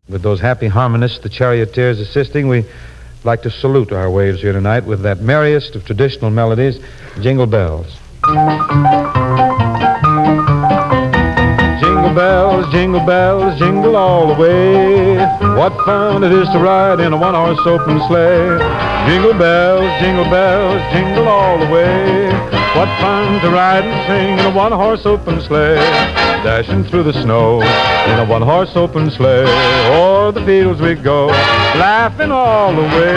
With those happy harmonists, the charioteers assisting, we like to salute our waves here tonight with that merriest of traditional melodies, Jingle Bells. Jingle bells, jingle all the way. What fun it is to ride in a one-horse open sleigh. Jingle bells, jingle all the way. What fun to ride and sing in a one-horse open sleigh. Dashing through the snow in a one-horse open sleigh. O'er the fields we go, laughing all the way.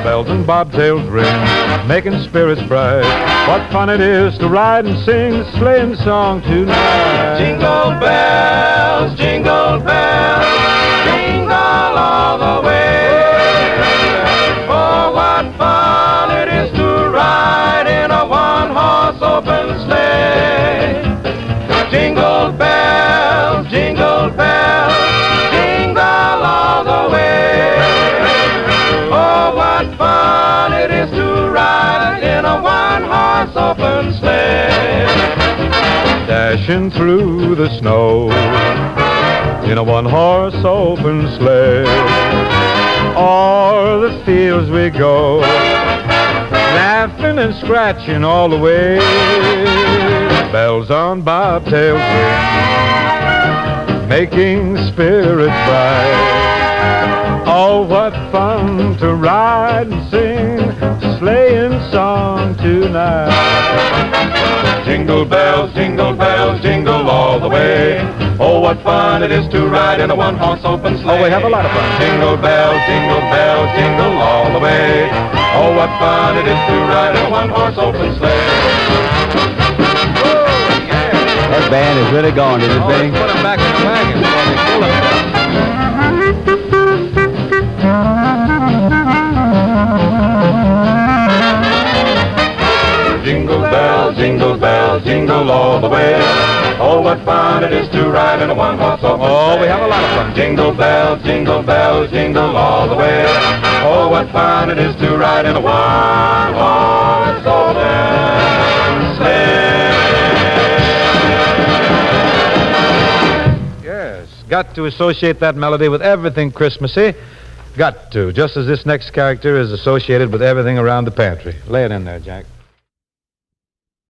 Bells and bobtails ring, making spirits bright. What fun it is to ride and sing the sleighing song tonight. Jingle bells, jingle all the way. Oh, what fun it is to ride in a one-horse open sleigh. Jingle bells, jingle all the way. Oh, what fun it is to ride in a one-horse open sleigh. Dashing through the snow in a one-horse open sleigh. O'er the fields we go, laughing and scratching all the way. Bells on bobtails ring, making spirits bright. Oh, what fun to ride and sing a sleighing song tonight. Jingle bells, jingle all the way. Oh, what fun it is to ride in a one-horse open sleigh. Oh, we have a lot of fun. Jingle bells, jingle all the way. Oh, what fun it is to ride in a one-horse open sleigh. Oh, yeah. That band is really gone, did it, Bing? Let's put them back in the wagon before they pull them. Jingle bells, jingle all the way. Oh, what fun it is to ride in a one-horse open sleigh. Oh, we have a lot of fun. Jingle bells, jingle all the way. Oh, what fun it is to ride in a one-horse open sleigh. Yes, got to associate that melody with everything Christmassy. Got to, just as this next character is associated with everything around the pantry. Lay it in there, Jack.